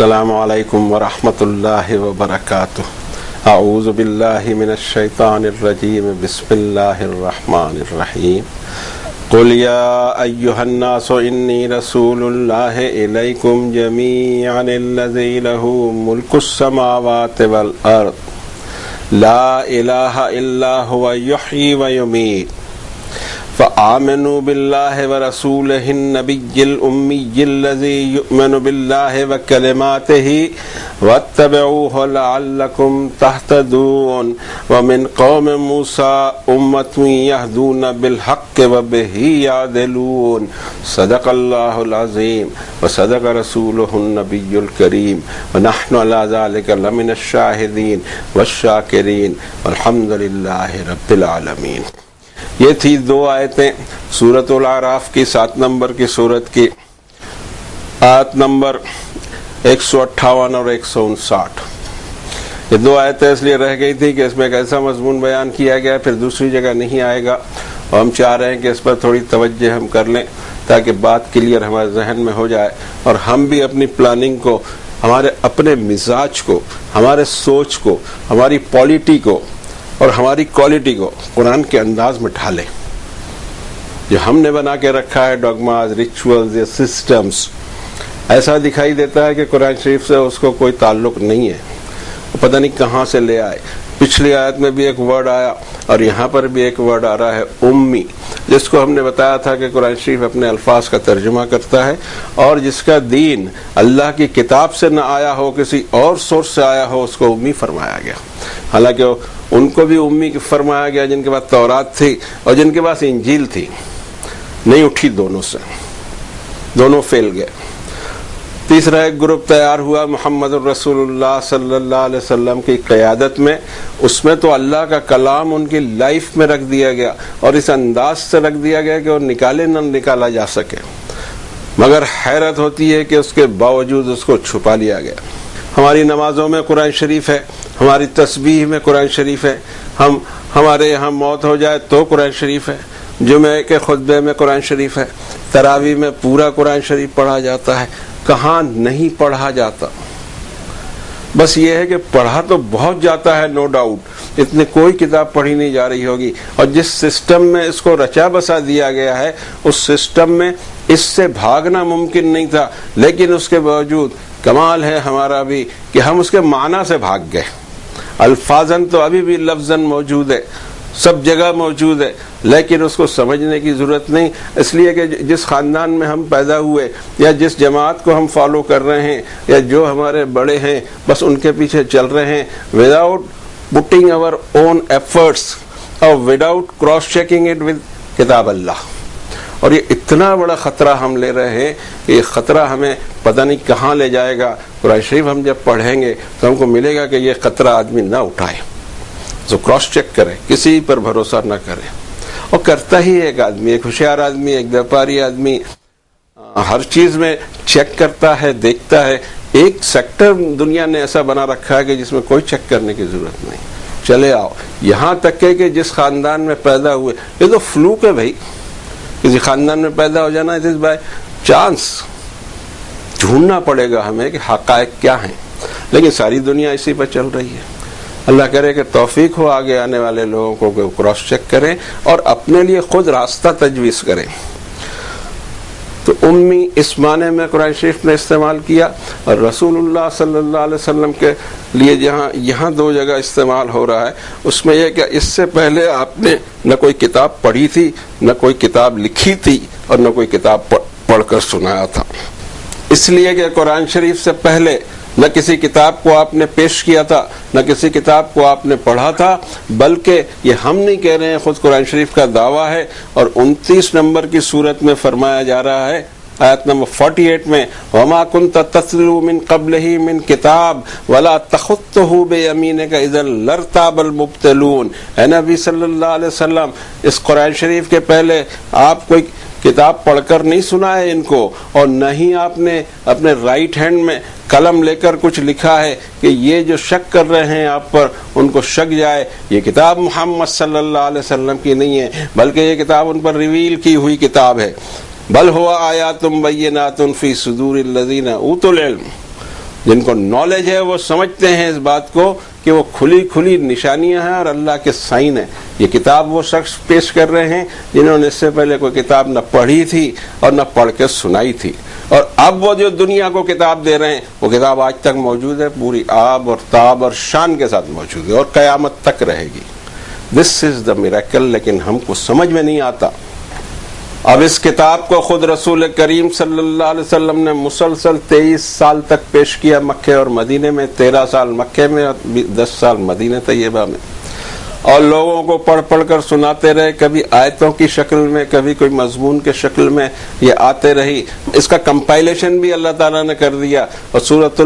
السلام علیکم ورحمۃ اللہ وبرکاتہ۔ اعوذ باللہ من الشیطان الرجیم، بسم اللہ الرحمن الرحیم۔ قل یا ایہا الناس انی رسول اللہ الیکم جمیعا الذی لہ ملک السماوات والارض لا الہ الا هو یحیی ویمیت فآمنوا باللہ ورسولہ النبی الأمی الذی یؤمن باللہ وکلماتہ واتبعوہ لعلکم تہتدون ومن قوم موسیٰ امۃ یہدون بالحق وبہ یعدلون۔ صدق اللہ العظیم وصدق رسولہ النبی الکریم ونحن علی ذلک لمن الشاہدین والشاکرین والحمد للہ رب العالمین۔ یہ تھی دو آیتیں سورۃ الاعراف کی 7 نمبر کی سورت کی، آیت نمبر 158 اور 159۔ یہ دو آیتیں اس لیے رہ گئی تھی کہ اس میں ایک ایسا مضمون بیان کیا گیا پھر دوسری جگہ نہیں آئے گا، اور ہم چاہ رہے ہیں کہ اس پر تھوڑی توجہ ہم کر لیں تاکہ بات کلیئر ہمارے ذہن میں ہو جائے، اور ہم بھی اپنی پلاننگ کو، ہمارے اپنے مزاج کو، ہمارے سوچ کو، ہماری پالیٹی کو اور ہماری کوالٹی کو قرآن کے انداز میں ڈھالیں۔ جو ہم نے بنا کے رکھا ہے ڈوگماز، ریچولز یا سسٹمز، ایسا دکھائی دیتا ہے کہ قرآن شریف سے اس کو کوئی تعلق نہیں ہے، پتہ نہیں کہاں سے لے آئے۔ پچھلی آیت میں بھی ایک ورڈ آیا اور یہاں پر بھی ایک ورڈ آ رہا ہے امی، جس کو ہم نے بتایا تھا کہ قرآن شریف اپنے الفاظ کا ترجمہ کرتا ہے، اور جس کا دین اللہ کی کتاب سے نہ آیا ہو، کسی اور سورس سے آیا ہو، اس کو امی فرمایا گیا۔ حالانکہ ان کو بھی امی فرمایا گیا جن کے پاس تورات تھی اور جن کے پاس انجیل تھی، نہیں اٹھی دونوں سے، دونوں فیل گئے۔ تیسرا ایک گروپ تیار ہوا محمد الرسول اللہ صلی اللہ علیہ وسلم کی قیادت میں، اس میں تو اللہ کا کلام ان کی لائف میں رکھ دیا گیا اور اس انداز سے رکھ دیا گیا کہ وہ نکالے نہ نکالا جا سکے، مگر حیرت ہوتی ہے کہ اس کے باوجود اس کو چھپا لیا گیا۔ ہماری نمازوں میں قرآن شریف ہے، ہماری تسبیح میں قرآن شریف ہے، ہمارے یہاں موت ہو جائے تو قرآن شریف ہے، جمعے کے خطبے میں قرآن شریف ہے، تراویح میں پورا قرآن شریف پڑھا جاتا ہے۔ کہاں نہیں پڑھا جاتا؟ بس یہ ہے کہ پڑھا تو بہت جاتا ہے، نو ڈاؤٹ، اتنے کوئی کتاب پڑھی نہیں جا رہی ہوگی، اور جس سسٹم میں اس کو رچا بسا دیا گیا ہے اس سسٹم میں اس سے بھاگنا ممکن نہیں تھا، لیکن اس کے باوجود کمال ہے ہمارا بھی کہ ہم اس کے معنی سے بھاگ گئے۔ الفاظاً تو ابھی بھی لفظاً موجود ہے، سب جگہ موجود ہے، لیکن اس کو سمجھنے کی ضرورت نہیں، اس لیے کہ جس خاندان میں ہم پیدا ہوئے یا جس جماعت کو ہم فالو کر رہے ہیں یا جو ہمارے بڑے ہیں بس ان کے پیچھے چل رہے ہیں، وداؤٹ پٹنگ آور اون ایفرٹس اور without cross checking it with کتاب اللہ۔ اور یہ اتنا بڑا خطرہ ہم لے رہے ہیں کہ یہ خطرہ ہمیں پتہ نہیں کہاں لے جائے گا۔ قرآن شریف ہم جب پڑھیں گے تو ہم کو ملے گا کہ یہ خطرہ آدمی نہ اٹھائے، تو کراس چیک کرے، کسی پر بھروسہ نہ کرے۔ اور کرتا ہی ایک آدمی، ایک ہوشیار آدمی، ایک ویپاری آدمی ہر چیز میں چیک کرتا ہے، دیکھتا ہے۔ ایک سیکٹر دنیا نے ایسا بنا رکھا ہے کہ جس میں کوئی چیک کرنے کی ضرورت نہیں، چلے آؤ۔ یہاں تک کہ جس خاندان میں پیدا ہوئے، یہ تو فلوک ہے بھائی، کسی خاندان میں پیدا ہو جانا اٹ از بائی چانس۔ ڈھونڈنا پڑے گا ہمیں کہ حقائق کیا ہیں، لیکن ساری دنیا اسی پر چل رہی ہے۔ اللہ کرے کہ توفیق ہو آگے آنے والے لوگوں کو کہ کراس چیک کریں اور اپنے لیے خود راستہ تجویز کریں۔ تو امی اس معنی میں قرآن شریف نے استعمال کیا، اور رسول اللہ صلی اللہ علیہ وسلم کے لیے جہاں یہاں 2 جگہ استعمال ہو رہا ہے، اس میں یہ کہ اس سے پہلے آپ نے نہ کوئی کتاب پڑھی تھی، نہ کوئی کتاب لکھی تھی، اور نہ کوئی کتاب پڑھ کر سنایا تھا، اس لیے کہ قرآن شریف سے پہلے نہ کسی کتاب کو آپ نے پیش کیا تھا، نہ کسی کتاب کو آپ نے پڑھا تھا، بلکہ یہ ہم نہیں کہہ رہے ہیں، خود قرآن شریف کا دعویٰ ہے۔ اور 29 نمبر کی سورت میں فرمایا جا رہا ہے، آیت نمبر 48 میں، وَمَا كُنْتَ تَتْلُو مِن قَبْلِهِ مِن كِتَابٍ وَلَا تَخُطُّهُ بِيَمِينِكَ إِذًا لَارْتَابَ الْمُبْطِلُونَ۔ اے نبی صلی اللہ علیہ وسلم، اس قرآن شریف کے پہلے آپ کوئی کتاب پڑھ کر نہیں سنائے ان کو، اور نہ ہی آپ نے اپنے رائٹ ہینڈ میں قلم لے کر کچھ لکھا ہے کہ یہ جو شک کر رہے ہیں آپ پر ان کو شک جائے۔ یہ کتاب محمد صلی اللہ علیہ وسلم کی نہیں ہے، بلکہ یہ کتاب ان پر ریویل کی ہوئی کتاب ہے۔ بل ہوا آیات بینات فی صدور الذین اوتوا العلم جن کو نالج ہے وہ سمجھتے ہیں اس بات کو کہ وہ کھلی کھلی نشانیاں ہیں اور اللہ کے سائن ہیں. یہ کتاب وہ شخص پیش کر رہے ہیں جنہوں نے اس سے پہلے کوئی کتاب نہ پڑھی تھی اور نہ پڑھ کے سنائی تھی, اور اب وہ جو دنیا کو کتاب دے رہے ہیں وہ کتاب آج تک موجود ہے, پوری آب اور تاب اور شان کے ساتھ موجود ہے اور قیامت تک رہے گی. دس از دا میریکل. لیکن ہم کو سمجھ میں نہیں آتا. اب اس کتاب کو خود رسول کریم صلی اللہ علیہ وسلم نے مسلسل 23 سال تک پیش کیا, مکے اور مدینے میں, 13 سال مکے میں اور 10 سال مدینہ طیبہ میں, اور لوگوں کو پڑھ پڑھ کر سناتے رہے. کبھی آیتوں کی شکل میں, کبھی کوئی مضمون کے شکل میں یہ آتے رہی. اس کا کمپائلیشن بھی اللہ تعالیٰ نے کر دیا, اور سورۃ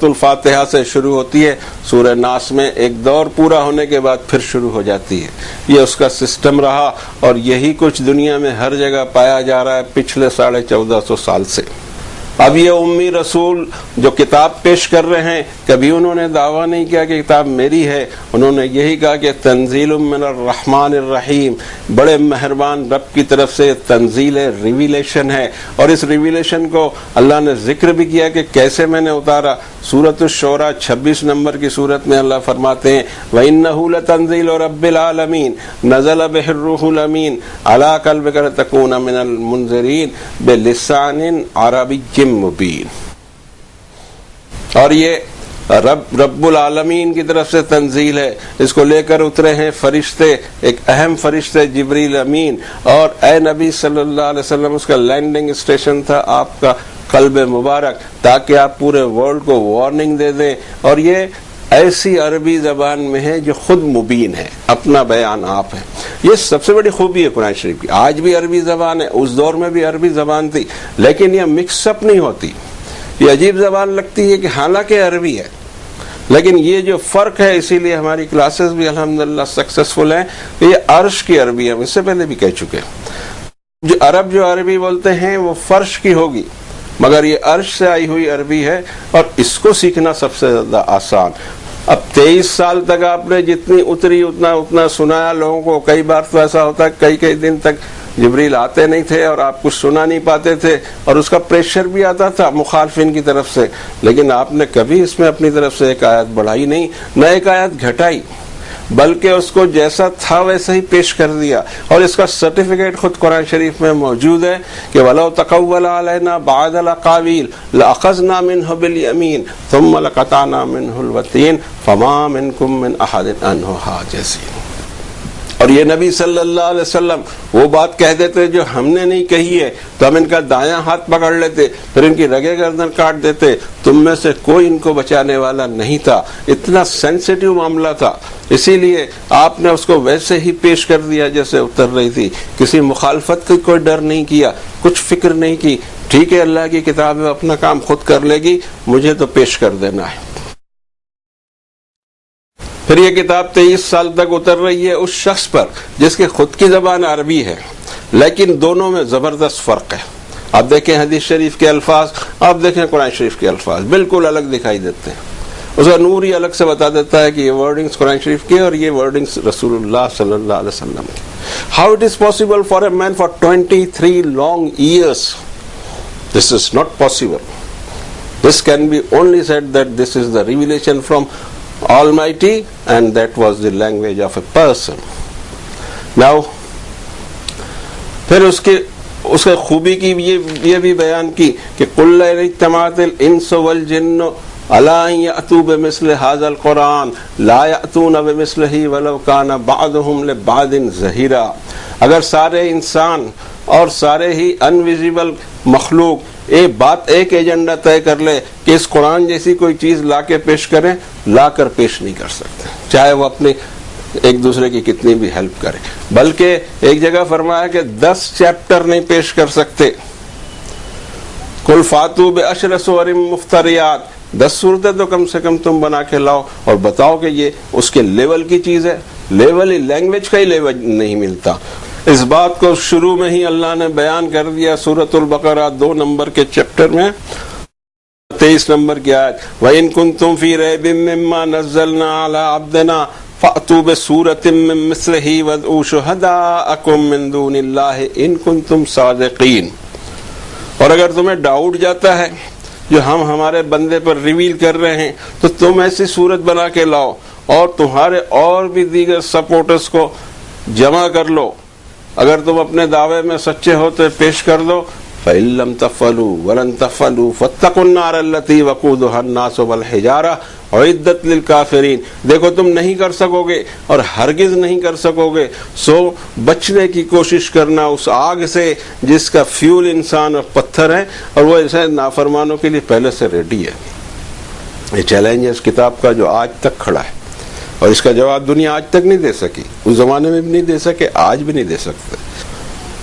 الفاتحہ سے شروع ہوتی ہے, سورہ ناس میں ایک دور پورا ہونے کے بعد پھر شروع ہو جاتی ہے. یہ اس کا سسٹم رہا, اور یہی کچھ دنیا میں ہر جگہ پایا جا رہا ہے پچھلے 1450 سال سے. اب یہ امی رسول جو کتاب پیش کر رہے ہیں, کبھی انہوں نے دعویٰ نہیں کیا کہ کتاب میری ہے. انہوں نے یہی کہا کہ تنزیل من الرحمن الرحیم, بڑے مہربان رب کی طرف سے تنزیل ہے, ریویلیشن ہے. اور اس ریویلیشن کو اللہ نے ذکر بھی کیا کہ کیسے میں نے اتارا. سورۃ الشورى 26 نمبر کی سورت میں اللہ فرماتے ہیں وَإِنَّهُ لَتَنزِيلُ رَبِّ الْعَالَمِينَ نَزَلَ بِهِ الرُّوحُ الْأَمِينُ عَلَىٰ قَلْبِكَ لِتَكُونَ مِنَ الْمُنذِرِينَ بِلِسَانٍ عَرَبِيٍّ مُبِينٍ. اور یہ رب العالمین کی طرف سے تنزیل ہے. اس کو لے کر اترے ہیں فرشتے, ایک اہم فرشتے جبریل امین, اور اے نبی صلی اللہ علیہ وسلم اس کا لینڈنگ اسٹیشن تھا آپ کا قلب مبارک, تاکہ آپ پورے ورلڈ کو وارننگ دے دیں. اور یہ ایسی عربی زبان میں ہے جو خود مبین ہے, اپنا بیان آپ ہے. یہ سب سے بڑی خوبی ہے قرآن شریف کی. آج بھی عربی زبان ہے, اس دور میں بھی عربی زبان تھی, لیکن یہ مکس اپ نہیں ہوتی. یہ عجیب زبان لگتی ہے کہ حالانکہ عربی ہے, لیکن یہ جو فرق ہے, اسی لیے ہماری کلاسز بھی الحمدللہ سکسیسفل ہیں. یہ عرش کی عربی ہے, ہم اس سے پہلے بھی کہہ چکے. جو عرب جو عربی بولتے ہیں وہ فرش کی ہوگی, مگر یہ عرش سے آئی ہوئی عربی ہے, اور اس کو سیکھنا سب سے زیادہ آسان. اب 23 سال تک آپ نے جتنی اتری اتنا سنایا لوگوں کو. کئی بار تو ایسا ہوتا ہے کئی دن تک جبریل آتے نہیں تھے اور آپ کچھ سنا نہیں پاتے تھے, اور اس کا پریشر بھی آتا تھا مخالفین کی طرف سے. لیکن آپ نے کبھی اس میں اپنی طرف سے ایک آیت بڑھائی نہیں, نہ ایک آیت گھٹائی, بلکہ اس کو جیسا تھا ویسا ہی پیش کر دیا. اور اس کا سرٹیفکیٹ خود قرآن شریف میں موجود ہے کہ وَلَوْ تَقَوَّلَ عَلَيْنَا بَعْضَ الْأَقَاوِيلِ لَأَخَذْنَا مِنْهُ بِالْيَمِينِ ثُمَّ لَقَطَعْنَا مِنْهُ الْوَتِينَ فَمَا مِنْكُمْ مِنْ أَحَدٍ عَنْهُ حَاجِزِينَ. اور یہ نبی صلی اللہ علیہ وسلم وہ بات کہہ دیتے جو ہم نے نہیں کہی ہے, تو ہم ان کا دایاں ہاتھ پکڑ لیتے, پھر ان کی رگے گردن کاٹ دیتے. تم میں سے کوئی ان کو بچانے والا نہیں تھا. اتنا سینسیٹیو معاملہ تھا, اسی لیے آپ نے اس کو ویسے ہی پیش کر دیا جیسے اتر رہی تھی. کسی مخالفت کا کوئی ڈر نہیں کیا, کچھ فکر نہیں کی. ٹھیک ہے, اللہ کی کتاب ہے, اپنا کام خود کر لے گی, مجھے تو پیش کر دینا ہے. پھر یہ کتاب 23 سال تک اتر رہی ہے اس شخص پر جس کی خود کی زبان عربی ہے, لیکن دونوں میں زبردست فرق ہے. آپ دیکھیں حدیث شریف کے الفاظ, آپ دیکھیں قرآن شریف کے الفاظ, بالکل الگ دکھائی دیتے ہیں. اس کا نور ہی الگ سے بتا دیتا ہے کہ یہ ورڈنگز قرآن شریف کے اور یہ ورڈنگز رسول اللہ صلی اللہ علیہ وسلم کے. How it is possible for a man for 23 long years? This is not possible. This can be only said that this is the revelation from Almighty, and that was the language of a person. Now, پھر اس کے خوبی کی یہ بھی بیان کی کہ قُلْ لَئِنِ اجْتَمَعَتِ الْإِنسُ وَالْجِنُّ عَلَىٰ أَن يَأْتُوا بِمِثْلِ هَٰذَا الْقُرْآنِ لَا يَأْتُونَ بِمِثْلِهِ وَلَوْ كَانَ بَعْضُهُمْ لِبَعْضٍ ظَهِيرًا. اگر سارے انسان اور سارے ہی انویزیبل مخلوق ایک ایجنڈا طے کر لے کہ اس قرآن جیسی کوئی چیز لا کے پیش کریں, لا کر پیش نہیں کر سکتے, چاہے وہ اپنے ایک دوسرے کی کتنی بھی ہیلپ کرے. بلکہ ایک جگہ فرمایا کہ 10 چیپٹر نہیں پیش کر سکتے. قُلْ فَاتُوا بِعَشْرِ سُوَرٍ مُفْتَرِيَاتٍ, 10 صورتیں تو کم سے کم تم بنا کے لاؤ اور بتاؤ کہ یہ اس کے لیول کی چیز ہے. لیول ہی لینگویج کا ہی لیول نہیں ملتا. اس بات کو شروع میں ہی اللہ نے بیان کر دیا سورۃ البقرہ 2 نمبر کے چیپٹر میں 23 نمبر کی آیت وَإِن كُنتُمْ فِي رَيْبٍ مِّمَّا نَزَّلْنَا عَلَىٰ عَبْدِنَا فَأْتُوا بِسُورَةٍ مِّن مِّثْلِهِ وَادْعُوا شُهَدَاءَكُم مِّن دُونِ اللَّهِ إِن كُنتُمْ صَادِقِينَ. اور اگر تمہیں ڈاؤٹ جاتا ہے جو ہم ہمارے بندے پر ریویل کر رہے ہیں، تو تم ایسی صورت بنا کے لاؤ اور تمہارے اور بھی دیگر سپورٹرز کو جمع کر لو، اگر تم اپنے دعوے میں سچے ہو تو پیش کر دو۔ فَإِن لَّمْ تَفْعَلُوا وَلَن تَفْعَلُوا فَاتَّقُوا النَّارَ الَّتِي وَقُودُهَا النَّاسُ وَالْحِجَارَةُ اعدت للکافرین۔ دیکھو تم نہیں کر سکو گے اور ہرگز نہیں کر سکو گے، سو بچنے کی کوشش کرنا اس آگ سے جس کا فیول انسان اور پتھر ہے، اور وہ ایسے نافرمانوں کے لیے پہلے سے ریڈی ہے۔ یہ چیلنج ہے اس کتاب کا جو آج تک کھڑا ہے، اور اس کا جواب دنیا آج تک نہیں دے سکی، اس زمانے میں بھی نہیں دے سکے، آج بھی نہیں دے سکتے۔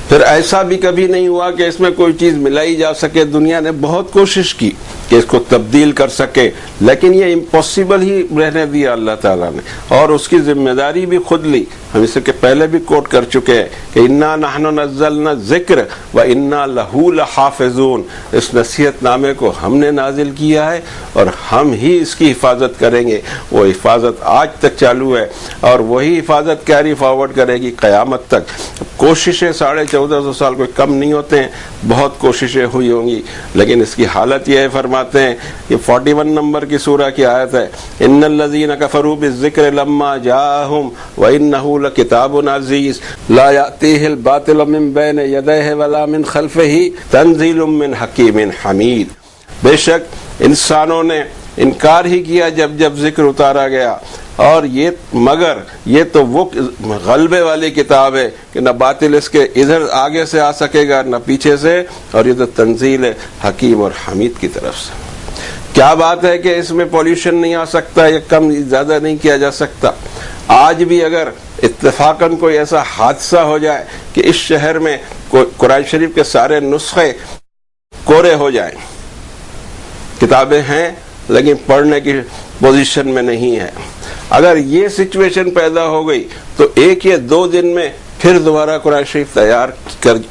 پھر ایسا بھی کبھی نہیں ہوا کہ اس میں کوئی چیز ملائی جا سکے، دنیا نے بہت کوشش کی کہ اس کو تبدیل کر سکے، لیکن یہ امپاسبل ہی رہنے دیا اللہ تعالیٰ نے، اور اس کی ذمہ داری بھی خود لی۔ ہم اس کے پہلے بھی کوٹ کر چکے ہیں کہ انا نحن نزلنا الذکر و انا لہ لحافظون، اس نصیحت نامے کو ہم نے نازل کیا ہے اور ہم ہی اس کی حفاظت کریں گے۔ وہ حفاظت آج تک چالو ہے اور وہی حفاظت کیری فارورڈ کرے گی قیامت تک۔ کوششیں 1450 سال کوئی کم نہیں ہوتے ہیں، بہت کوششیں ہوئی ہوں گی، لیکن اس کی حالت یہ ہے، فرماتے ہیں، یہ 41 نمبر کی سورہ کی آیت ہے، ان الذین کفروا بالذکر لما جاءہم وانہ لکتاب عزیز لا یأتیہ الباطل من بین یدیہ ولا من خلفہ تنزیل من حکیم حمید۔ بے شک انسانوں نے انکار ہی کیا جب جب ذکر اتارا گیا، اور مگر یہ تو وہ غلبے والی کتاب ہے کہ نہ باطل اس کے ادھر آگے سے آ سکے گا نہ پیچھے سے، اور یہ تو تنزیل ہے حکیم اور حمید کی طرف سے۔ کیا بات ہے کہ اس میں پولیوشن نہیں آ سکتا یا کم زیادہ نہیں کیا جا سکتا؟ آج بھی اگر اتفاقاً کوئی ایسا حادثہ ہو جائے کہ اس شہر میں قرآن شریف کے سارے نسخے کورے ہو جائیں، کتابیں ہیں لیکن پڑھنے کی پوزیشن میں نہیں ہے، اگر یہ سچویشن پیدا ہو گئی تو 1 یا 2 دن میں پھر دوبارہ قرآن شریف تیار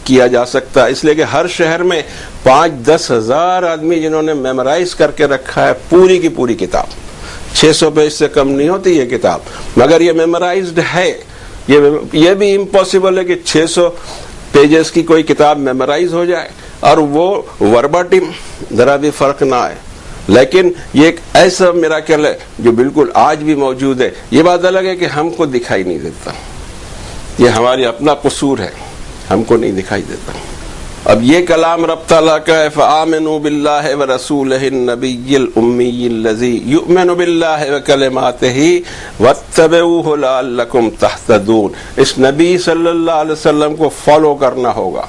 کیا جا سکتا ہے، اس لیے کہ ہر شہر میں 5-10 ہزار آدمی جنہوں نے میمورائز کر کے رکھا ہے پوری کی پوری کتاب، 600 پیج سے کم نہیں ہوتی یہ کتاب، مگر یہ میمورائزڈ ہے۔ یہ بھی امپاسبل ہے کہ 600 پیجز کی کوئی کتاب میمورائز ہو جائے اور وہ ورباٹم ذرا بھی فرق نہ آئے، لیکن یہ ایک ایسا میراکل ہے جو بالکل آج بھی موجود ہے۔ یہ بات الگ ہے کہ ہم کو دکھائی نہیں دیتا، یہ ہماری اپنا قصور ہے، ہم کو نہیں دکھائی دیتا۔ اب یہ کلام رب تعالیٰ کا ہے، فآمنوا باللہ ورسولہ النبی الامی الذی یؤمن باللہ وکلماتہ واتبعوہ لعلکم تہتدون۔ اس نبی صلی اللہ علیہ وسلم کو فالو کرنا ہوگا،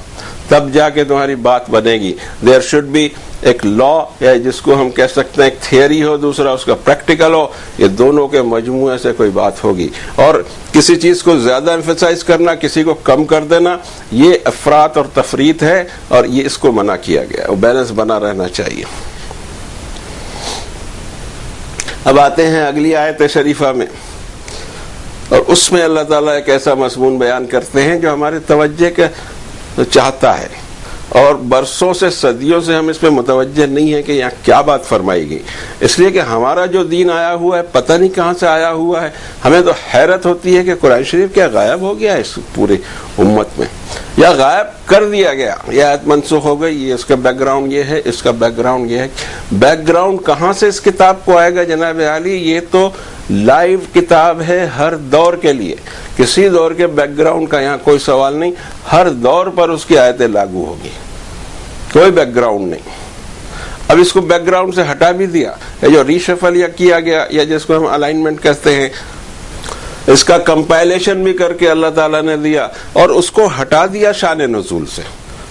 تب جا کے تمہاری بات بنے گی۔ دیر شوڈ بی ایک لا، یا جس کو ہم کہہ سکتے ہیں ایک تھیوری ہو، دوسرا اس کا پریکٹیکل ہو، یہ دونوں کے مجموعے سے کوئی بات ہوگی۔ اور کسی چیز کو زیادہ ایمفیسائز کرنا، کسی کو کم کر دینا، یہ افراط اور تفریط ہے، اور یہ اس کو منع کیا گیا، وہ بیلنس بنا رہنا چاہیے۔ اب آتے ہیں اگلی آیت شریفہ میں، اور اس میں اللہ تعالیٰ ایک ایسا مضمون بیان کرتے ہیں جو ہمارے توجہ کے چاہتا ہے، اور برسوں سے صدیوں سے ہم اس پہ متوجہ نہیں ہیں کہ یہاں کیا بات فرمائی گئی، اس لیے کہ ہمارا جو دین آیا ہوا ہے پتہ نہیں کہاں سے آیا ہوا ہے۔ ہمیں تو حیرت ہوتی ہے کہ قرآن شریف کیا غائب ہو گیا ہے اس پورے امت میں، یا غائب کر دیا گیا، یہ آیت منسوخ ہو گئی، یہ اس کا بیک گراؤنڈ یہ ہے، اس کا بیک گراؤنڈ یہ ہے۔ بیک گراؤنڈ کہاں سے اس کتاب کو آئے گا جناب عالی؟ یہ تو لائیو کتاب ہے ہر دور کے لیے، کسی دور کے بیک گراؤنڈ کا یہاں کوئی سوال نہیں، ہر دور پر اس کی آیتیں لاگو ہوگی، کوئی بیک گراؤنڈ نہیں۔ اب اس کو بیک گراؤنڈ سے ہٹا بھی دیا، یہ جو ریشفل کیا گیا، یا جس کو ہم الائنمنٹ کہتے ہیں، اس کا کمپائلیشن بھی کر کے اللہ تعالیٰ نے دیا، اور اس کو ہٹا دیا شان نزول سے،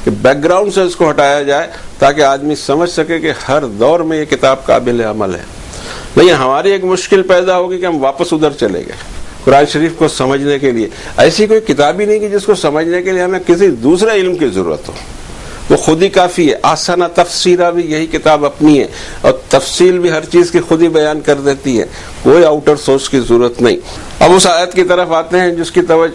کہ بیک گراؤنڈ سے اس کو ہٹایا جائے تاکہ آدمی سمجھ سکے کہ ہر دور میں یہ کتاب قابل عمل ہے۔ نہیں، ہماری ایک مشکل پیدا ہوگی کہ ہم واپس ادھر چلے گئے قرآن شریف کو سمجھنے کے لیے۔ ایسی کوئی کتاب ہی نہیں کہ جس کو سمجھنے کے لیے ہمیں کسی دوسرے علم کی ضرورت ہو، وہ خود ہی کافی ہے۔ آسانہ تفسیرہ بھی یہی کتاب اپنی ہے، اور تفصیل بھی ہر چیز کی خود ہی بیان کر دیتی ہے، کوئی آؤٹر سورس کی ضرورت نہیں۔ اب اس آیت کی طرف آتے ہیں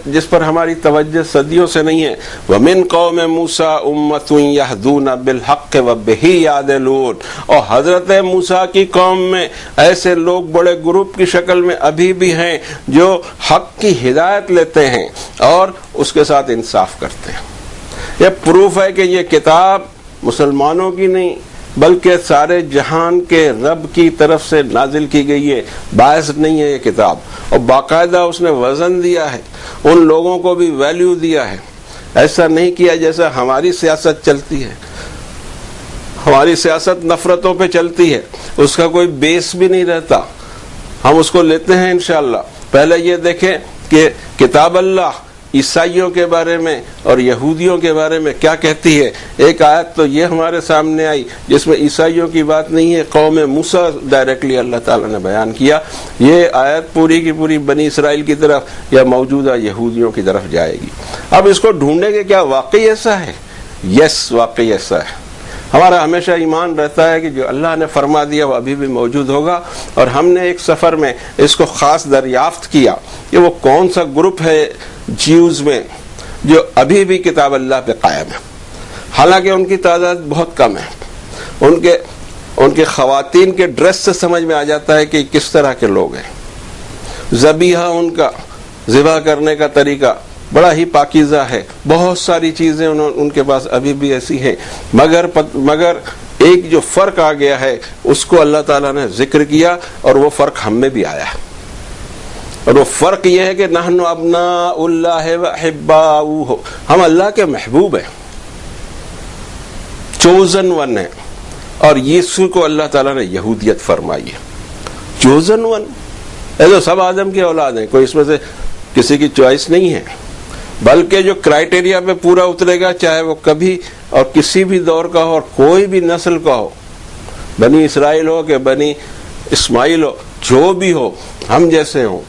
جس پر ہماری توجہ صدیوں سے نہیں ہے۔ وَمِن قَوْمِ مُوسَىٰ أُمَّةٌ يَهْدُونَ بِالْحَقِّ وَبِهِ يَعْدِلُونَ، اور حضرت موسیٰ کی قوم میں ایسے لوگ بڑے گروپ کی شکل میں ابھی بھی ہیں جو حق کی ہدایت لیتے ہیں اور اس کے ساتھ انصاف کرتے ہیں۔ یہ پروف ہے کہ یہ کتاب مسلمانوں کی نہیں، بلکہ سارے جہان کے رب کی طرف سے نازل کی گئی ہے، باعث نہیں ہے یہ کتاب، اور باقاعدہ اس نے وزن دیا ہے، ان لوگوں کو بھی ویلیو دیا ہے. ایسا نہیں کیا جیسا ہماری سیاست چلتی ہے. ہماری سیاست نفرتوں پہ چلتی ہے، اس کا کوئی بیس بھی نہیں رہتا. ہم اس کو لیتے ہیں انشاءاللہ. پہلے یہ دیکھیں کہ کتاب اللہ عیسائیوں کے بارے میں اور یہودیوں کے بارے میں کیا کہتی ہے. ایک آیت تو یہ ہمارے سامنے آئی جس میں عیسائیوں کی بات نہیں ہے، قوم موسیٰ ڈائریکٹلی اللہ تعالیٰ نے بیان کیا. یہ آیت پوری کی پوری بنی اسرائیل کی طرف یا موجودہ یہودیوں کی طرف جائے گی. اب اس کو ڈھونڈیں گے کیا واقعی ایسا ہے؟ یس، واقعی ایسا ہے. ہمارا ہمیشہ ایمان رہتا ہے کہ جو اللہ نے فرما دیا وہ ابھی بھی موجود ہوگا. اور ہم نے ایک سفر میں اس کو خاص دریافت کیا کہ وہ کون سا گروپ ہے جیوز میں جو ابھی بھی کتاب اللہ پہ قائم ہے. حالانکہ ان کی تعداد بہت کم ہے. ان کے خواتین کے ڈریس سے سمجھ میں آ جاتا ہے کہ کس طرح کے لوگ ہیں. ذبیحہ ان کا ذبح کرنے کا طریقہ بڑا ہی پاکیزہ ہے. بہت ساری چیزیں ان کے پاس ابھی بھی ایسی ہیں. مگر ایک جو فرق آ گیا ہے اس کو اللہ تعالیٰ نے ذکر کیا، اور وہ فرق ہم میں بھی آیا ہے. اور وہ فرق یہ ہے کہ نحن ابناء اللہ و احباؤہ، ہم اللہ کے محبوب ہیں، چوزن ون ہیں. اور یسوع کو اللہ تعالیٰ نے یہودیت فرمائی ہے. چوزن ون، ایسے سب آدم کی اولاد ہیں، کوئی اس میں سے کسی کی چوائس نہیں ہے. بلکہ جو کرائٹیریا پہ پورا اترے گا، چاہے وہ کبھی اور کسی بھی دور کا ہو اور کوئی بھی نسل کا ہو، بنی اسرائیل ہو کہ بنی اسماعیل ہو، جو بھی ہو، ہم جیسے ہوں،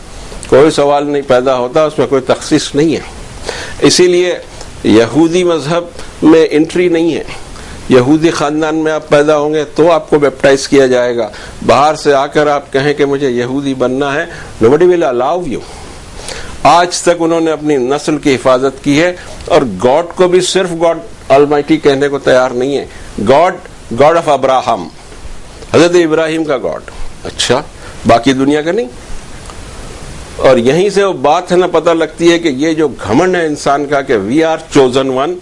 کوئی سوال نہیں پیدا ہوتا، اس میں کوئی تخصیص نہیں ہے. اسی لیے یہودی مذہب میں انٹری نہیں ہے. یہودی خاندان میں آپ پیدا ہوں گے تو آپ کو بیپٹائز کیا جائے گا. باہر سے آ کر آپ کہیں کہ مجھے یہودی بننا ہے، nobody will allow you. آج تک انہوں نے اپنی نسل کی حفاظت کی ہے، اور گاڈ کو بھی صرف گاڈ آلمائٹی کہنے کو تیار نہیں ہے. گاڈ آف ابراہم، حضرت ابراہیم کا گاڈ، اچھا، باقی دنیا کا نہیں. اور یہیں سے وہ بات ہے نا پتہ لگتی ہے کہ یہ جو گھمنڈ ہے انسان کا کہ وی آر چوزن ون،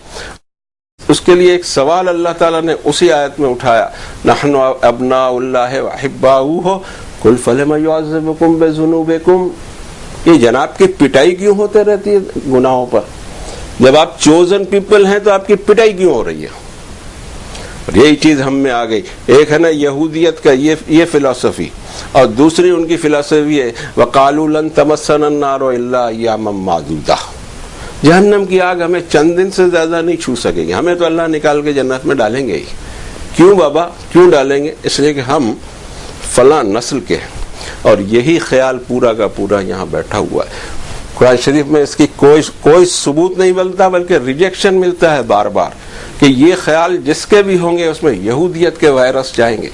اس کے لیے ایک سوال اللہ تعالیٰ نے اسی آیت میں اٹھایا، نحن ابناء اللہ و احباؤہ قل فلم یعذبکم بذنوبکم. یہ جناب کی پٹائی کیوں ہوتے رہتی ہے گناہوں پر؟ جب آپ چوزن پیپل ہیں تو آپ کی پٹائی کیوں ہو رہی ہے؟ اور یہی چیز ہم میں آ گئی. ایک ہے نا یہودیت کا یہ فلسفی، اور دوسری ان کی فلسفی ہے وَقَالُوا لَن تَمَسَّنَا النَّارُ إِلَّا أَيَّامًا مَّعْدُودَةً، جہنم کی آگ ہمیں چند دن سے زیادہ نہیں چھو سکے گی. ہمیں تو اللہ نکال کے جنت میں ڈالیں گے ہی. کیوں بابا، کیوں ڈالیں گے؟ اس لیے کہ ہم فلاں نسل کے ہیں. اور یہی خیال پورا کا پورا یہاں بیٹھا ہوا ہے. قرآن شریف میں اس کی کوئی ثبوت نہیں ملتا، بلکہ ریجیکشن ملتا ہے بار بار کہ یہ خیال جس کے بھی ہوں گے اس میں یہودیت کے وائرس جائیں گے.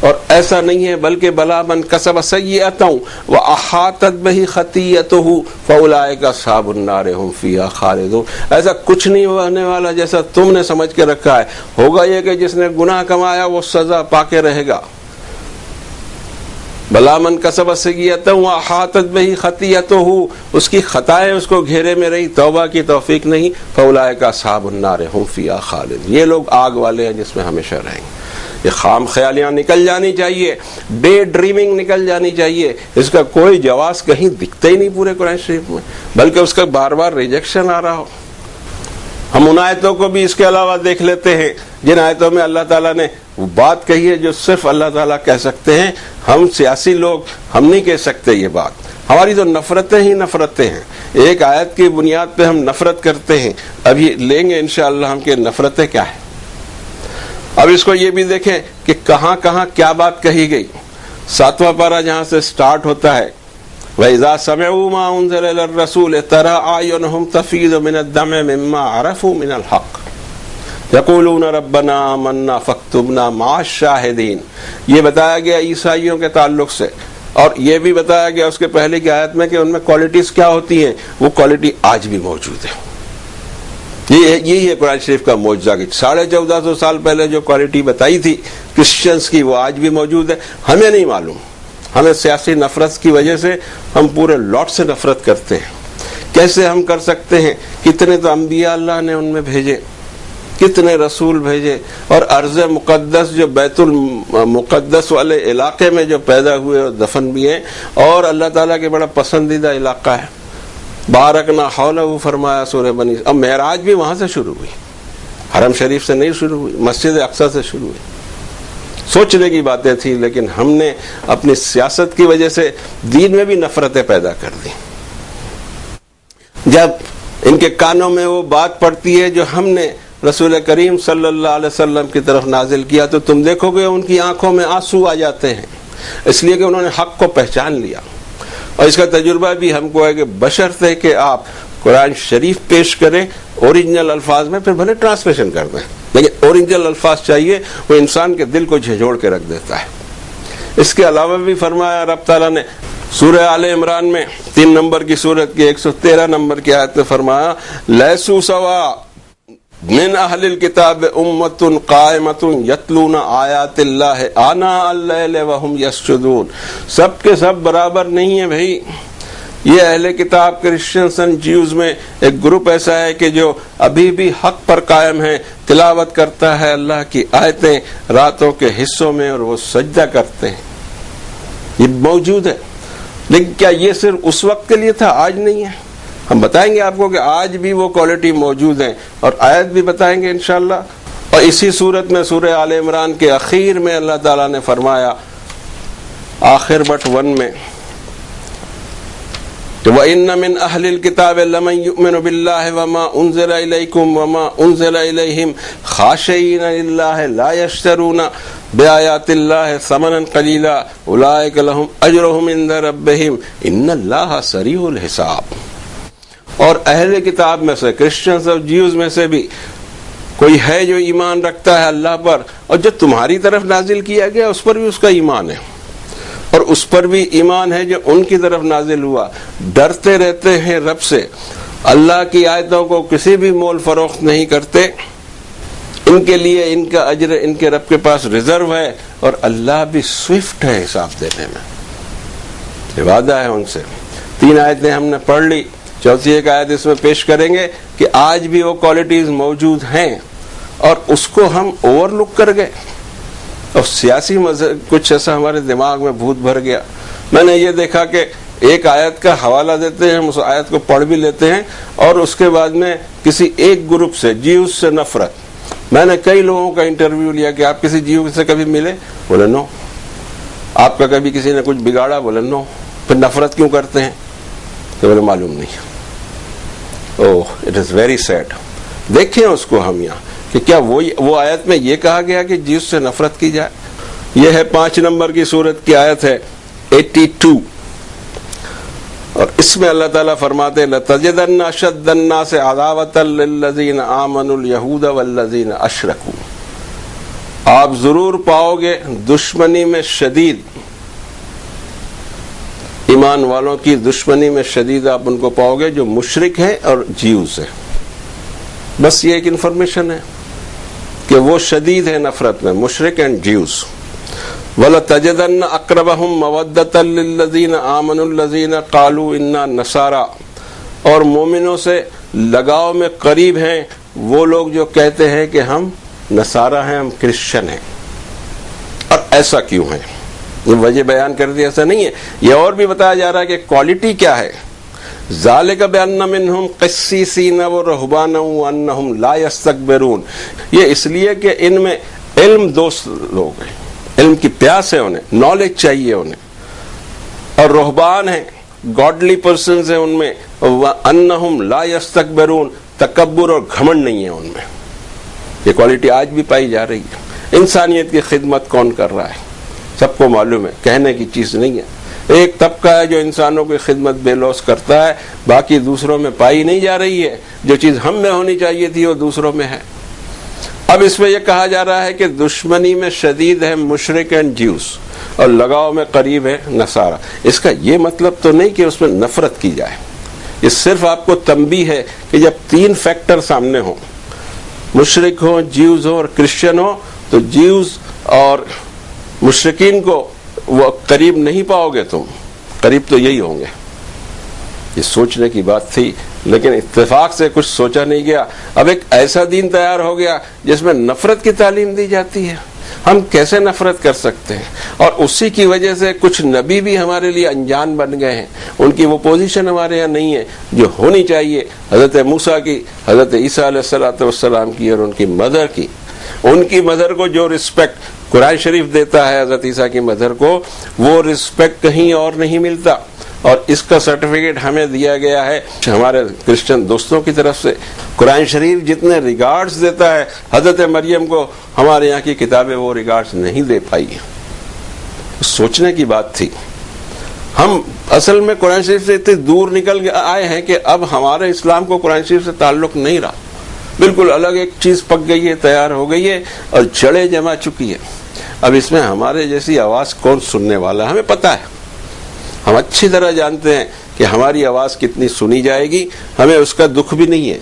اور ایسا نہیں ہے، بلکہ بلا من کسب سیئۃ واحاطت بہ خطیئتہ فاولئک اصحاب النار هم فیہا خالدون. ایسا کچھ نہیں ہونے والا جیسا تم نے سمجھ کے رکھا ہے. ہوگا یہ کہ جس نے گناہ کمایا وہ سزا پا کے رہے گا. بلا من کسب سیئۃ واحاطت بہ خطیئتہ، اس کی خطائیں اس کو گھیرے میں رہی، توبہ کی توفیق نہیں. فاولئک اصحاب النار هم فیہا خالدون، یہ لوگ آگ والے ہیں جس میں ہمیشہ رہیں گے. یہ خام خیالیاں نکل جانی چاہیے، ڈے ڈریمنگ نکل جانی چاہیے. اس کا کوئی جواز کہیں دکھتا ہی نہیں پورے قرآن شریف میں، بلکہ اس کا بار بار ریجیکشن آ رہا ہو. ہم ان آیتوں کو بھی اس کے علاوہ دیکھ لیتے ہیں جن آیتوں میں اللہ تعالیٰ نے وہ بات کہی ہے جو صرف اللہ تعالیٰ کہہ سکتے ہیں. ہم سیاسی لوگ ہم نہیں کہہ سکتے یہ بات. ہماری تو نفرتیں ہی نفرتیں ہیں. ایک آیت کی بنیاد پہ ہم نفرت کرتے ہیں. ابھی لیں گے انشاءاللہ ہم کہ نفرتیں کیا ہیں. اب اس کو یہ بھی دیکھیں کہ کہاں کہاں کیا بات کہی گئی. 7واں پارہ جہاں سے سٹارٹ ہوتا ہے وَإِذَا سَمِعُوا مَا أُنزِلَ إِلَى الرَّسُولِ تَرَىٰ أَعْيُنَهُمْ تَفِيضُ مِنَ الدَّمْعِ مِمَّا عَرَفُوا مِنَ الْحَقِّ يَقُولُونَ رَبَّنَا آمَنَّا فَاكْتُبْنَا مَعَ الشَّاهِدِينَ. یہ بتایا گیا عیسائیوں کے تعلق سے، اور یہ بھی بتایا گیا اس کے پہلے کی آیت میں کہ ان میں کوالٹیز کیا ہوتی ہیں. وہ کوالٹی آج بھی موجود ہے. یہی ہے قرآن شریف کا معجزہ کہ 1450 سال پہلے جو کوالٹی بتائی تھی کرسچنز کی وہ آج بھی موجود ہے. ہمیں نہیں معلوم، ہمیں سیاسی نفرت کی وجہ سے ہم پورے لاٹ سے نفرت کرتے ہیں. کیسے ہم کر سکتے ہیں؟ کتنے تو انبیاء اللہ نے ان میں بھیجے، کتنے رسول بھیجے، اور ارض مقدس جو بیت المقدس والے علاقے میں جو پیدا ہوئے اور دفن بھی ہیں، اور اللہ تعالیٰ کے بڑا پسندیدہ علاقہ ہے، بارکنا حولہ فرمایا سورہ بنی۔ اب معراج بھی وہاں سے شروع ہوئی، حرم شریف سے نہیں شروع ہوئی، مسجد اقصیٰ سے شروع ہوئی۔ سوچنے کی باتیں تھیں، لیکن ہم نے اپنی سیاست کی وجہ سے دین میں بھی نفرتیں پیدا کر دی۔ جب ان کے کانوں میں وہ بات پڑتی ہے جو ہم نے رسول کریم صلی اللہ علیہ وسلم کی طرف نازل کیا، تو تم دیکھو گے ان کی آنکھوں میں آنسو آ جاتے ہیں، اس لیے کہ انہوں نے حق کو پہچان لیا۔ اور اس کا تجربہ بھی ہم کو ہے کہ بشرطے کہ آپ قرآن شریف پیش کریں اوریجنل الفاظ میں، پھر بھلے ٹرانسلیشن کر دیں، لیکن اوریجنل الفاظ چاہیے، وہ انسان کے دل کو جھنجھوڑ کے رکھ دیتا ہے۔ اس کے علاوہ بھی فرمایا رب تعالیٰ نے سورہ آل عمران میں 3 نمبر کی سورت کی 113 نمبر کی آیت میں فرمایا لیسو سوا من اہل الکتاب امۃ قائمۃ یتلون آیات اللہ آناء اللیل وہم یسجدون۔ سب کے سب برابر نہیں ہیں بھائی، یہ اہل کتاب کرسچنز اینڈ جیوز میں ایک گروپ ایسا ہے کہ جو ابھی بھی حق پر قائم ہے، تلاوت کرتا ہے اللہ کی آیتیں راتوں کے حصوں میں، اور وہ سجدہ کرتے ہیں، یہ موجود ہے۔ لیکن کیا یہ صرف اس وقت کے لیے تھا؟ آج نہیں ہے۔ ہم بتائیں گے آپ کو کہ آج بھی وہ کوالٹی موجود ہیں، اور آیت بھی بتائیں گے انشاءاللہ۔ اور اسی صورت میں سورہ آل عمران کے اخیر میں اللہ تعالیٰ نے فرمایا آخر بٹ 1 میں وَإِنَّ مِنْ أَهْلِ الْكِتَابِ لَمَنْ يُؤْمِنُ بِاللَّهِ وَمَا أُنزِلَ إِلَيْكُمْ وَمَا أُنزِلَ إِلَيْهِمْ خَاشِعِينَ لِلَّهِ لَا يَشْتَرُونَ بِآيَاتِ اللَّهِ ثَمَنًا قَلِيلًا أُولَئِكَ لَهُمْ أَجْرُهُمْ عِندَ رَبِّهِمْ إِنَّ اللَّهَ سَرِيعُ الْحِسَابِ۔ اور اہل کتاب میں سے، کرسچنز اور جیوز میں سے بھی کوئی ہے جو ایمان رکھتا ہے اللہ پر، اور جو تمہاری طرف نازل کیا گیا اس پر بھی اس کا ایمان ہے، اور اس پر بھی ایمان ہے جو ان کی طرف نازل ہوا، ڈرتے رہتے ہیں رب سے، اللہ کی آیتوں کو کسی بھی مول فروخت نہیں کرتے، ان کے لیے ان کا اجر ان کے رب کے پاس ریزرو ہے، اور اللہ بھی سوئفٹ ہے حساب دینے میں، یہ وعدہ ہے ان سے۔ 3 آیتیں ہم نے پڑھ لی، چوتھی ایک آیت اس میں پیش کریں گے کہ آج بھی وہ کوالٹیز موجود ہیں، اور اس کو ہم اوور لک کر گئے، اور سیاسی کچھ ایسا ہمارے دماغ میں بھوت بھر گیا۔ میں نے یہ دیکھا کہ ایک آیت کا حوالہ دیتے ہیں، ہم اس آیت کو پڑھ بھی لیتے ہیں، اور اس کے بعد میں کسی ایک گروپ سے، جیوز سے نفرت۔ میں نے کئی لوگوں کا انٹرویو لیا کہ آپ کسی جیو سے کبھی ملے؟ بولے نو۔ آپ کا کبھی کسی نے کچھ بگاڑا؟ بولے نو۔ پھر نفرت کیوں کرتے ہیں؟ تو بولے معلوم نہیں۔ اوہ اٹ از ویری سیڈ۔ دیکھیں اس کو ہم یہاں کہ کیا وہ آیت میں یہ کہا گیا کہ جیوز سے نفرت کی جائے؟ یہ ہے 5 نمبر کی سورت کی آیت ہے 82، اور اس میں اللہ تعالیٰ فرماتے لَتَجِدَنَّ أَشَدَّ النَّاسِ عَدَاوَةً لِلَّذِينَ آمَنُوا الْيَهُودَ وَالَّذِينَ أَشْرَكُوا۔ آپ ضرور پاؤ گے دشمنی میں شدید، ایمان والوں کی دشمنی میں شدید آپ ان کو پاؤ گے جو مشرک ہیں اور جیوز ہیں۔ بس یہ ایک انفارمیشن ہے کہ وہ شدید ہے نفرت میں، مشرک اینڈ جیوز۔ وَلَتَجِدَنَّ أَقْرَبَهُمْ مَوَدَّةً لِلَّذِينَ آمَنُوا الَّذِينَ قَالُوا إِنَّا نَصَارَىٰ، اور مومنوں سے لگاؤ میں قریب ہیں وہ لوگ جو کہتے ہیں کہ ہم نصارہ ہیں، ہم کرسچن ہیں۔ اور ایسا کیوں ہے؟ یہ وجہ بیان کر دی، ایسا نہیں ہے۔ یہ اور بھی بتایا جا رہا ہے کہ کوالٹی کیا ہے۔ ذالک بأن منہم قسیسین ورہبانا وانہم لا یستکبرون، یہ اس لیے کہ ان میں علم دوست لوگ ہیں، علم کی پیاس ہے، انہیں نالج چاہیے انہیں، اور رہبان ہیں، گاڈلی پرسنز ہیں ان میں، وانہم لا یستکبرون، تکبر اور گھمنڈ نہیں ہے ان میں۔ یہ کوالٹی آج بھی پائی جا رہی ہے۔ انسانیت کی خدمت کون کر رہا ہے؟ سب کو معلوم ہے، کہنے کی چیز نہیں ہے۔ ایک طبقہ ہے جو انسانوں کی خدمت بے لوث کرتا ہے، باقی دوسروں میں پائی نہیں جا رہی ہے۔ جو چیز ہم میں ہونی چاہیے تھی وہ دوسروں میں ہے۔ اب اس میں یہ کہا جا رہا ہے کہ دشمنی میں شدید ہے مشرک اینڈ جیوز، اور لگاؤ میں قریب ہے نصارہ۔ اس کا یہ مطلب تو نہیں کہ اس میں نفرت کی جائے، یہ صرف آپ کو تنبیہ ہے کہ جب 3 فیکٹر سامنے ہوں، مشرک ہوں، جیوز ہوں اور کرسچن ہوں، تو جیوز اور مشرکین کو وہ قریب نہیں پاؤ گے، تم قریب تو یہی ہوں گے۔ یہ سوچنے کی بات تھی لیکن اتفاق سے کچھ سوچا نہیں گیا. اب ایک ایسا دین تیار ہو گیا جس میں نفرت کی تعلیم دی جاتی ہے. ہم کیسے نفرت کر سکتے ہیں؟ اور اسی کی وجہ سے کچھ نبی بھی ہمارے لیے انجان بن گئے ہیں. ان کی وہ پوزیشن ہمارے یہاں نہیں ہے جو ہونی چاہیے. حضرت موسیٰ کی، حضرت عیسیٰ علیہ السلام کی اور ان کی مدر کی. ان کی مدر کو جو رسپیکٹ قرآن شریف دیتا ہے حضرت عیسیٰ کی مدر کو، وہ رسپیکٹ کہیں اور نہیں ملتا. اور اس کا سرٹیفکیٹ ہمیں دیا گیا ہے ہمارے کرسچن دوستوں کی طرف سے. قرآن شریف جتنے ریگارڈز دیتا ہے حضرت مریم کو، ہمارے یہاں کی کتابیں وہ ریگارڈز نہیں دے پائی. سوچنے کی بات تھی. ہم اصل میں قرآن شریف سے اتنے دور نکل آئے ہیں کہ اب ہمارے اسلام کو قرآن شریف سے تعلق نہیں رہا. بالکل الگ ایک چیز پک گئی ہے، تیار ہو گئی ہے اور جڑیں جما چکی ہے. اب اس میں ہمارے جیسی آواز کون سننے والا ہے؟ ہمیں پتہ ہے، ہم اچھی طرح جانتے ہیں کہ ہماری آواز کتنی سنی جائے گی. ہمیں اس کا دکھ بھی نہیں ہے.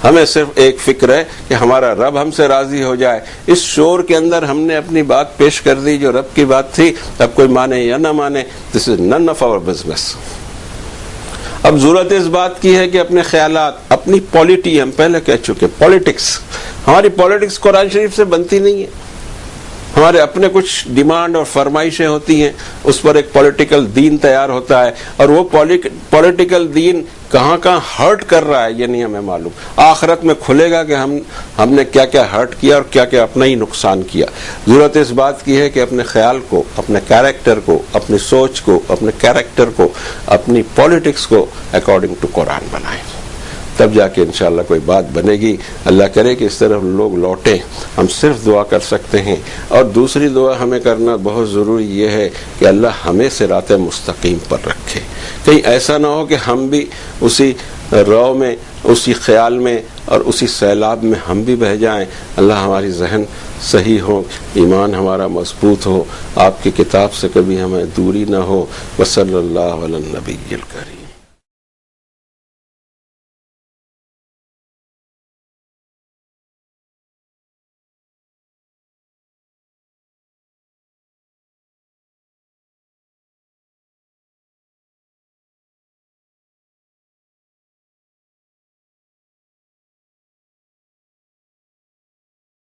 ہمیں صرف ایک فکر ہے کہ ہمارا رب ہم سے راضی ہو جائے. اس شور کے اندر ہم نے اپنی بات پیش کر دی جو رب کی بات تھی. اب کوئی مانے یا نہ مانے، دس از نن آف آور بزنس. اب ضرورت اس بات کی ہے کہ اپنے خیالات، اپنی پالیٹی، ہم پہلے کہہ چکے پالیٹکس، ہماری پالیٹکس قرآن شریف سے بنتی نہیں ہے. ہمارے اپنے کچھ ڈیمانڈ اور فرمائشیں ہوتی ہیں، اس پر ایک پولیٹیکل دین تیار ہوتا ہے. اور وہ پولیٹیکل دین کہاں کہاں ہرٹ کر رہا ہے یہ نہیں ہمیں معلوم. آخرت میں کھلے گا کہ ہم نے کیا کیا ہرٹ کیا اور کیا کیا اپنا ہی نقصان کیا. ضرورت اس بات کی ہے کہ اپنے خیال کو، اپنے کیریکٹر کو، اپنی سوچ کو، اپنے کیریکٹر کو، اپنی پالیٹکس کو اکارڈنگ ٹو قرآن بنائیں. تب جا کے انشاءاللہ کوئی بات بنے گی. اللہ کرے کہ اس طرح لوگ لوٹیں. ہم صرف دعا کر سکتے ہیں. اور دوسری دعا ہمیں کرنا بہت ضروری یہ ہے کہ اللہ ہمیں صراط مستقیم پر رکھے. کہیں ایسا نہ ہو کہ ہم بھی اسی رو میں، اسی خیال میں اور اسی سیلاب میں ہم بھی بہہ جائیں. اللہ ہماری ذہن صحیح ہو، ایمان ہمارا مضبوط ہو، آپ کی کتاب سے کبھی ہمیں دوری نہ ہو. وصلی اللہ علی النبی الکریم.